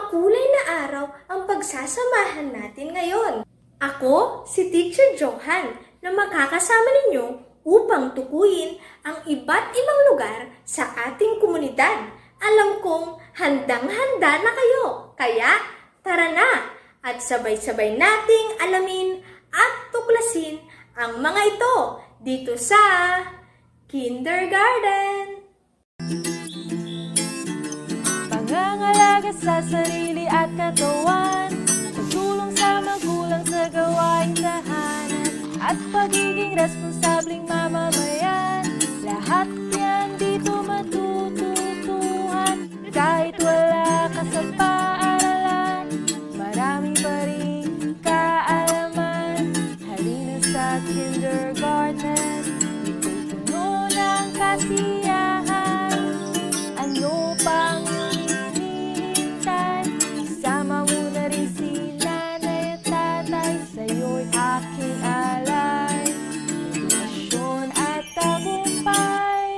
makulay na araw ang pagsasamahan natin ngayon. Ako, si Teacher Johan, na makakasama ninyo upang tukuyin ang iba't ibang lugar sa ating komunidad. Alam kong handang-handa na kayo, kaya tara na at sabay-sabay nating alamin at tuklasin ang mga ito dito sa Kindergarten. Pangangalaga sa sarili at katawan, pagtulong sa magulang sa gawaing tahanan, at pagiging responsableng mamamayan. Lahat yan dito matututuhan. Kahit wala ka sa paaralan, marami pa rin kaalaman. Halina sa kindergarten, ito'y puno ng kasiyahan. Ano pang hinihintay? Isama mo na rin si nanay at tatay. Sa'yo'y aking alay, edukasyon at tagumpay.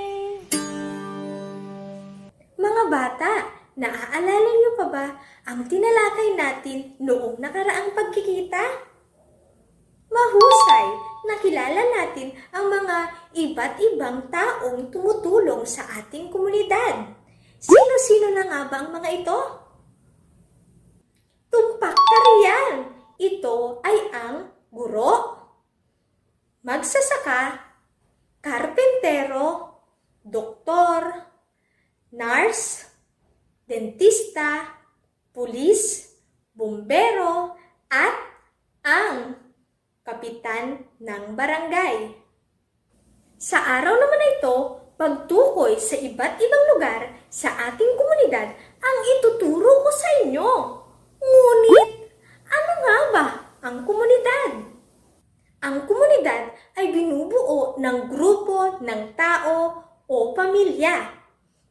Mga bata, naaalala niyo pa ba ang tinalakay natin noong nakaraang pagkikita? Mahusay, nakilala natin ang mga iba't ibang taong tumutulong sa ating komunidad. Sino-sino na nga ba ang mga ito? Tumpak tariyan! Ito ay ang guro, magsasaka, karpentero, doktor, nurse, dentista, pulis, bumbero, at ang kapitan ng barangay. Sa araw naman na ito, pagtukoy sa iba't ibang lugar sa ating komunidad ang ituturo ko sa inyo. Ngunit, ano nga ba ang komunidad? Ang komunidad ay binubuo ng grupo ng tao o pamilya.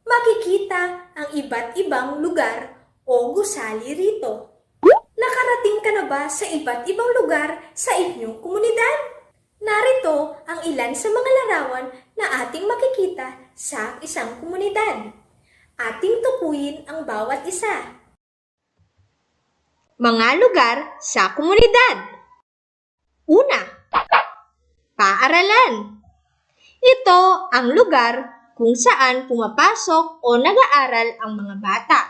Makikita ang iba't ibang lugar o gusali rito. Nakarating ka na ba sa iba't ibang lugar sa inyong komunidad? Narito ang ilan sa mga larawan na ating makikita sa isang komunidad. Ating tukuyin ang bawat isa. Mga lugar sa komunidad. Una, paaralan. Ito ang lugar kung saan pumapasok o nag-aaral ang mga bata.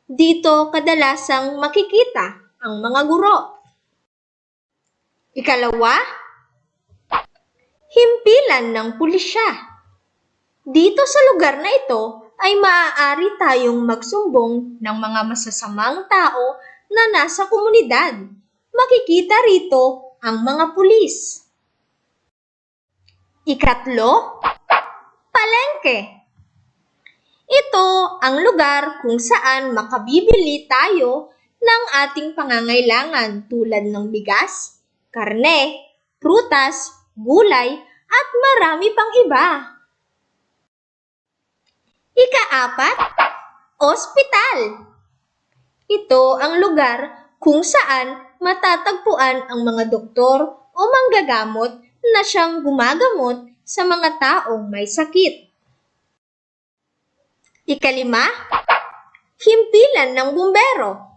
Dito kadalasang makikita ang mga guro. Ikalawa, himpilan ng pulisya. Dito sa lugar na ito ay maaari tayong magsumbong ng mga masasamang tao na nasa komunidad. Makikita rito ang mga pulis. Ikatlo, palengke. Ito ang lugar kung saan makabibili tayo ng ating pangangailangan tulad ng bigas, karne, prutas, gulay, at marami pang iba. Ika-apat, ospital. Ito ang lugar kung saan matatagpuan ang mga doktor o manggagamot na siyang gumagamot sa mga taong may sakit. Ikalima, himpilan ng bumbero.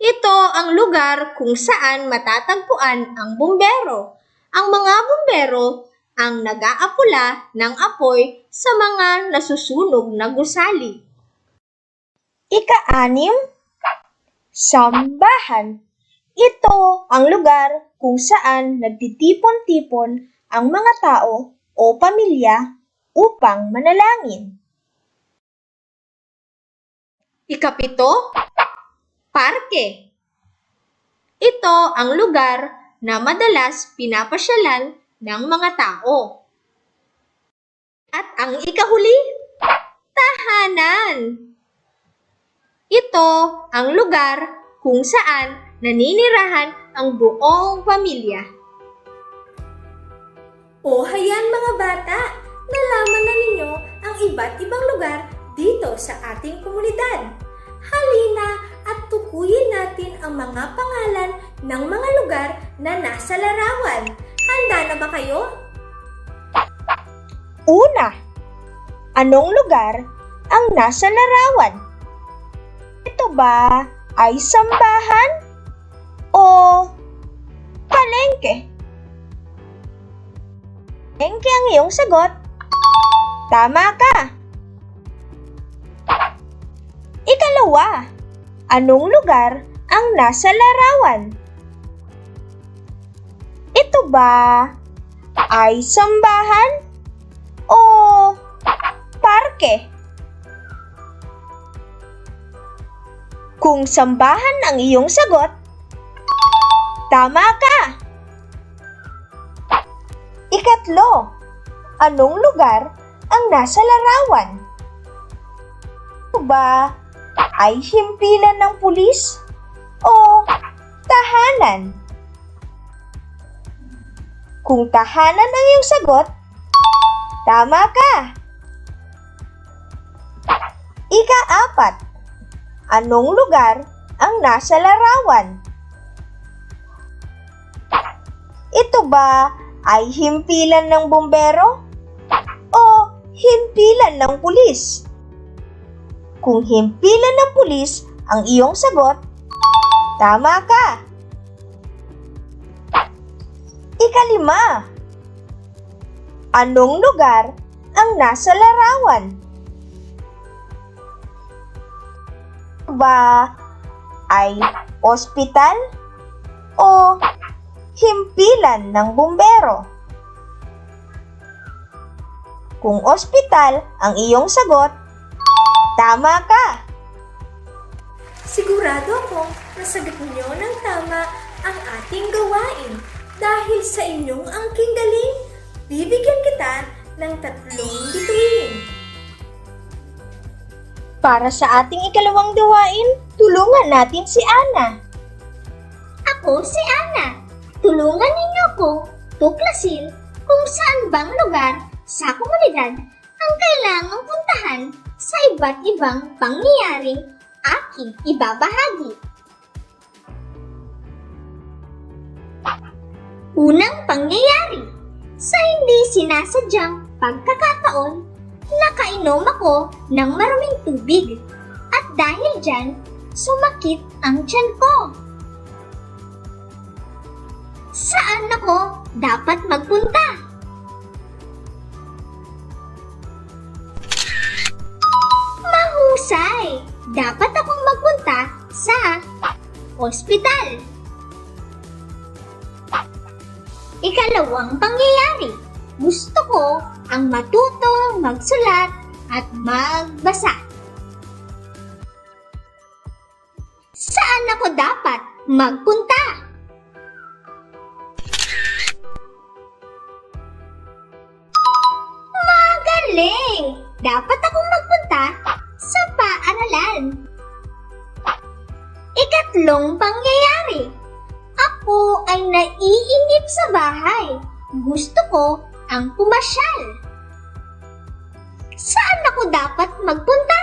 Ito ang lugar kung saan matatagpuan ang bumbero. Ang mga bumbero ang nag-aapula ng apoy sa mga nasusunog na gusali. Ika-anim, sambahan. Ito ang lugar kung saan nagtitipon-tipon ang mga tao o pamilya upang manalangin. Ikapito, parke. Ito ang lugar na madalas pinapasyalan ng mga tao. At ang ikahuli, tahanan. Ito ang lugar kung saan naninirahan ang buong pamilya. O hayan mga bata, nalaman na ninyo ang iba't ibang lugar dito sa ating komunidad. Halina at tukuyin natin ang mga pangalan ng mga lugar na nasa larawan. Handa na ba kayo? Una, anong lugar ang nasa larawan? Ito ba ay sambahan o palengke? Palengke ang iyong sagot. Tama ka. Ikalawa, anong lugar ang nasa larawan? Ito ba ay sambahan o parke? Kung sambahan ang iyong sagot, tama ka. Ikatlo, anong lugar ang nasa larawan? Ito ba ay himpilan ng pulis o tahanan? Kung tahanan ang iyong sagot, tama ka. Ika-apat, anong lugar ang nasa larawan? Ito ba ay himpilan ng bumbero o himpilan ng pulis? Kung himpilan ng pulis ang iyong sagot, tama ka. Ikalima, anong lugar ang nasa larawan? Ito ba ay ospital o himpilan ng bumbero? Kung ospital ang iyong sagot, tama ka. Sigurado akong nasagot niyo ng tama ang ating gawain. Dahil sa inyong angking galing, bibigyan kita ng 3 bituin. Para sa ating ikalawang gawain, tulungan natin si Ana. Ako si Ana. Tulungan ninyo ako tuklasin kung saan bang lugar sa komunidad ang kailangang puntahan sa iba't ibang pangyayaring aking ibabahagi. Unang pangyayari, sa hindi sinasadyang pagkakataon, nakainom ako ng maraming tubig at dahil dyan, sumakit ang tiyan ko. Saan ako dapat magpunta? Mahusay! Dapat akong magpunta sa ospital. Ikalawang pangyayari, gusto ko ang matutong magsulat at magbasa. Saan ako dapat magpunta? Magaling! Dapat akong magpunta sa paaralan. Ikatlong pangyayari, ako ay naiinip sa bahay. Gusto ko ang pumasyal. Saan ako dapat magpunta?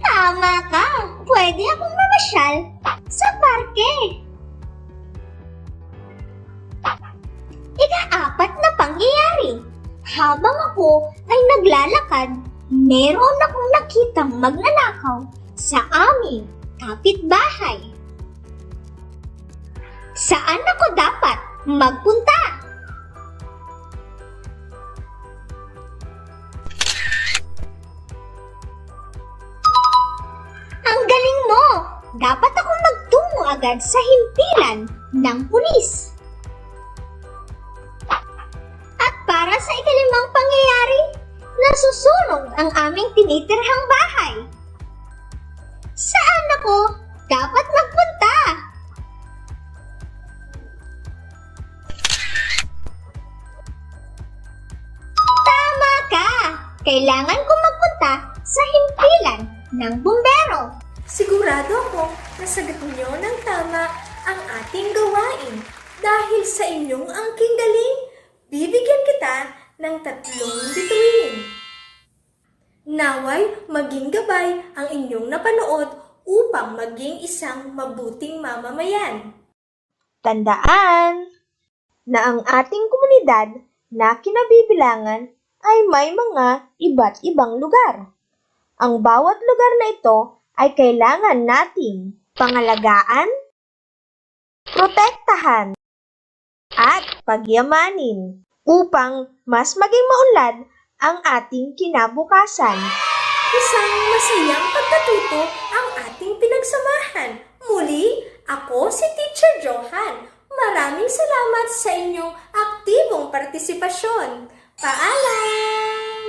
Tama ka! Pwede akong mamasyal sa parke. Ika-4 na pangyayari. Habang ako ay naglalakad, meron akong nakitang magnanakaw sa aming kapitbahay. Saan ako dapat magpunta? Ang galing mo! Dapat akong magtungo agad sa himpilan ng pulis. At para sa ikalimang pangyayari, nasusunog ang aming tinitirhang bahay. Saan ako dapat magpunta? Tama ka! Kailangan kong magpunta sa himpilan ng bumbero. Sigurado akong nasagot niyo ng tama ang ating gawain. Dahil sa inyong angking galing, bibigyan kita ng 3 bituin. Naway maging gabay ang inyong napanood upang maging isang mabuting mamamayan. Tandaan na ang ating komunidad na kinabibilangan ay may mga iba't ibang lugar. Ang bawat lugar na ito ay kailangan nating pangalagaan, protektahan, at pagyamanin upang mas maging maunlad ang ating kinabukasan. Isang masayang pagkatuto ang ating pinagsamahan. Muli, ako si Teacher Johan. Maraming salamat sa inyong aktibong partisipasyon. Paalam!